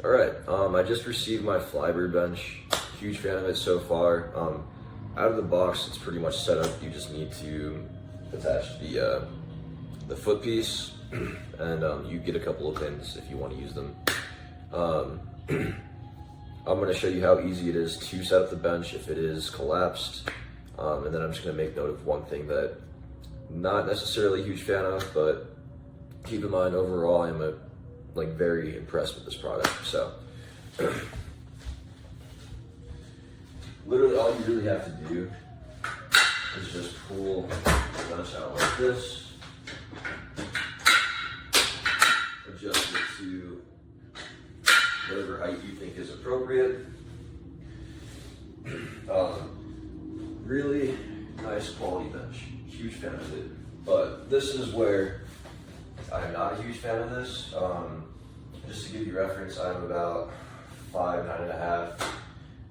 All right, I just received my FLYBIRD bench. Huge fan of it so far. Out of the box, it's pretty much set up. You just need to attach the foot piece, and you get a couple of pins if you want to use them. I'm going to show you how easy it is to set up the bench if it is collapsed, and then I'm just going to make note of one thing that not necessarily a huge fan of, but keep in mind overall I'm very impressed with this product. So literally all you really have to do is just pull the bench out like this, adjust it to whatever height you think is appropriate. Really nice quality bench, huge fan of it. But this is where I'm not a huge fan of this. Just to give you reference, I'm about 5'9½",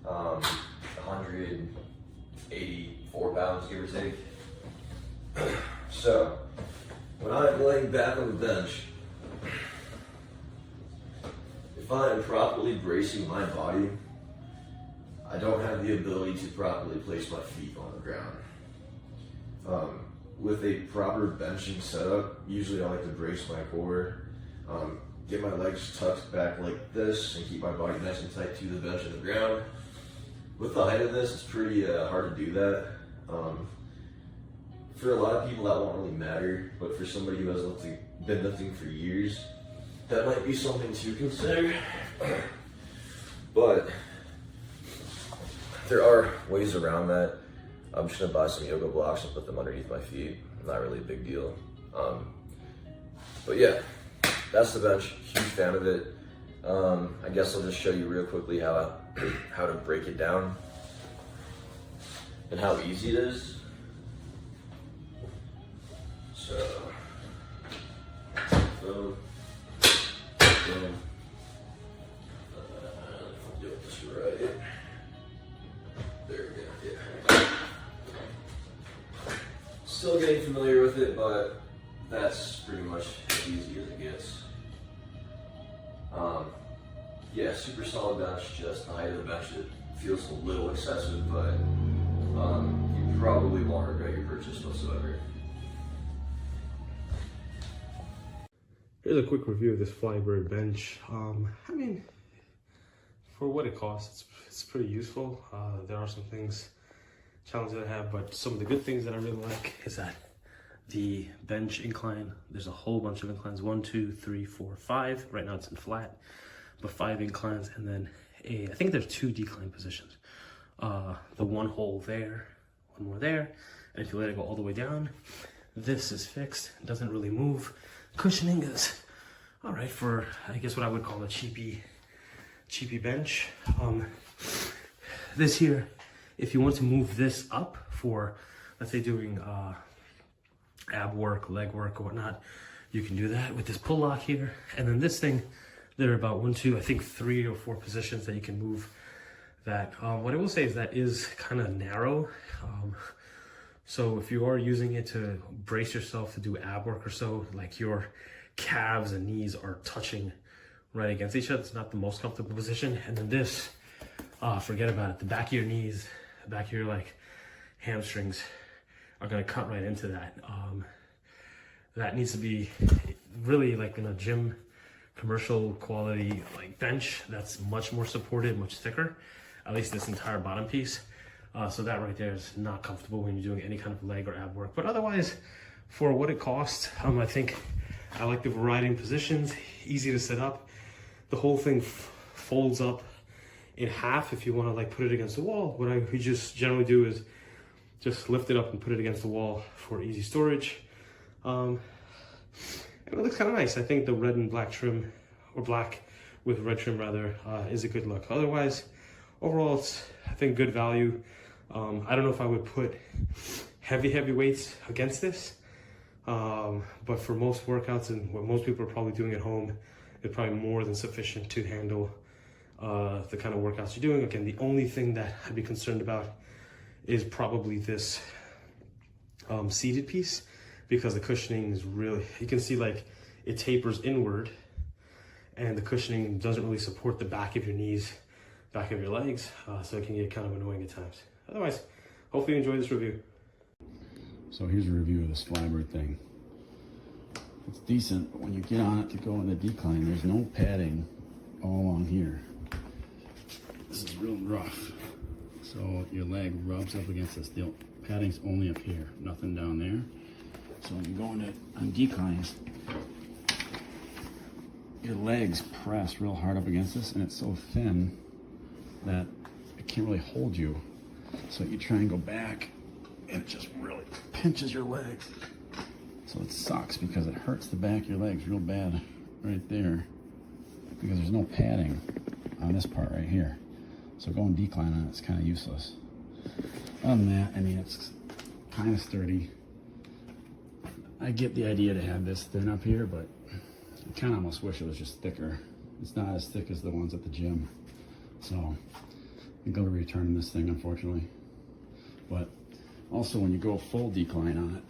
184 pounds, give or take. So when I'm laying back on the bench, if I am properly bracing my body, I don't have the ability to properly place my feet on the ground. With a proper benching setup, usually I like to brace my core, get my legs tucked back like this, and keep my body nice and tight to the bench and the ground. With the height of this, it's pretty hard to do that. For a lot of people, that won't really matter, but for somebody who has been lifting for years, that might be something to consider. But there are ways around that. I'm just gonna buy some yoga blocks and put them underneath my feet. Not really a big deal. But yeah, that's the bench. Huge fan of it. I guess I'll just show you real quickly how to break it down and how easy it is. So, boom, boom. Do this right. There we go. Yeah. Still getting familiar with it, but that's pretty much as easy as it gets. Yeah, super solid bench. Just the height of the bench, it feels a little excessive, but you probably won't regret your purchase whatsoever. Here's a quick review of this FLYBIRD bench. I mean, for what it costs, it's pretty useful. There are some challenges I have, but some of the good things that I really like is that the bench incline, there's a whole bunch of inclines, 1, 2, 3, 4, 5. Right now it's in flat, but 5 inclines, and then I think there's 2 decline positions. The one hole there, one more there, and if you let it go all the way down, this is fixed, it doesn't really move. Cushioning is all right for, I guess, what I would call a cheapy bench. This here, if you want to move this up for, let's say, doing ab work, leg work, or whatnot, you can do that with this pull lock here. And then this thing, there are about 1, 2, I think 3 or 4 positions that you can move that. What I will say is that is kind of narrow. So if you are using it to brace yourself to do ab work or so, like your calves and knees are touching right against each other, it's not the most comfortable position. And then this, forget about it. The back of your knees, the back of your hamstrings are gonna cut right into that. That needs to be really like in a gym commercial quality bench that's much more supported, much thicker, at least this entire bottom piece. So that right there is not comfortable when you're doing any kind of leg or ab work. But otherwise, for what it costs, I think I like the variety in positions, easy to set up. The whole thing folds up in half if you want to put it against the wall. What we just generally do is just lift it up and put it against the wall for easy storage. And it looks kind of nice. I think the red and black trim, or black with red trim rather, is a good look. Otherwise, overall, it's, I think, good value. I don't know if I would put heavy weights against this, but for most workouts and what most people are probably doing at home, it's probably more than sufficient to handle the kind of workouts you're doing. Again, the only thing that I'd be concerned about is probably this seated piece, because the cushioning is really, you can see it tapers inward, and the cushioning doesn't really support the back of your knees, back of your legs, so it can get kind of annoying at times. Otherwise, hopefully you enjoy this review. So here's a review of this FLYBIRD thing. It's decent, but when you get on it to go in the decline, there's no padding all along here. This is real rough. So your leg rubs up against this. The padding's only up here, nothing down there. So when you go on declines, your legs press real hard up against this, and it's so thin that it can't really hold you. So you try and go back, and it just really pinches your legs. So it sucks because it hurts the back of your legs real bad right there, because there's no padding on this part right here. So going decline on it's kind of useless. Other than that, I mean, it's kind of sturdy. I get the idea to have this thin up here, but I kind of almost wish it was just thicker. It's not as thick as the ones at the gym. So I'm going to return this thing, unfortunately. But also when you go full decline on it,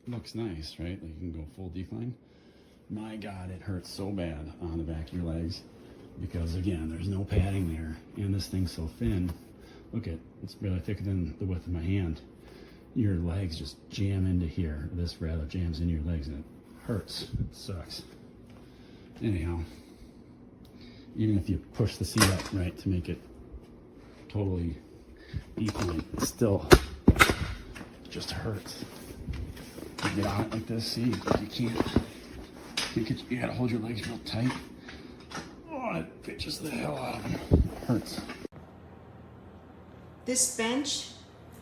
looks nice, right? Like you can go full decline. My God, it hurts so bad on the back of your legs because, again, there's no padding there, and this thing's so thin. Look at, it's barely thicker than the width of my hand. Your legs just jam into here. This rather jams into your legs, and it hurts. It sucks. Anyhow, even if you push the seat up right to make it totally decline, it still just hurts. You get on it like this, see, you can't get, you gotta hold your legs real tight. Oh, it pinches the hell out of them. It hurts. This bench,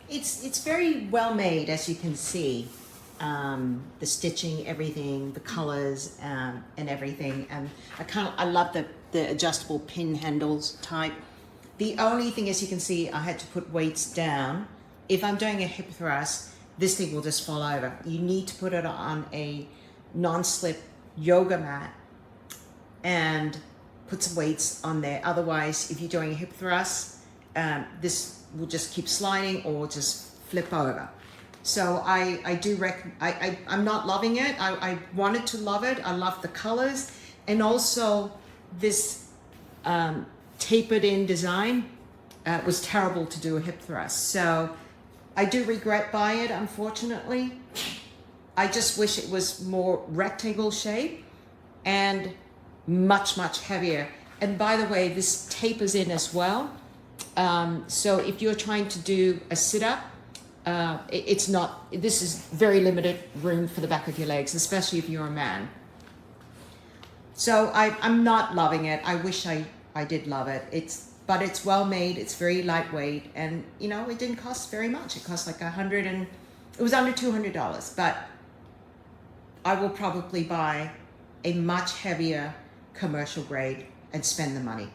it's very well made, as you can see. The stitching, everything, the colors, and everything. And I love the adjustable pin handles type. The only thing, as you can see, I had to put weights down. If I'm doing a hip thrust, this thing will just fall over. You need to put it on a non-slip yoga mat and put some weights on there. Otherwise, if you're doing a hip thrust, this will just keep sliding or just flip over. So I'm not loving it. I wanted to love it. I love the colors, and also this tapered in design was terrible to do a hip thrust. So I do regret buying it, unfortunately. I just wish it was more rectangle shape and much, much heavier. And by the way, this tapers in as well. So if you're trying to do a sit-up, it's not, this is very limited room for the back of your legs, especially if you're a man. So I'm not loving it. I wish I did love it. But it's well made, it's very lightweight, and you know, it didn't cost very much. It cost like it was under $200, but I will probably buy a much heavier commercial grade and spend the money.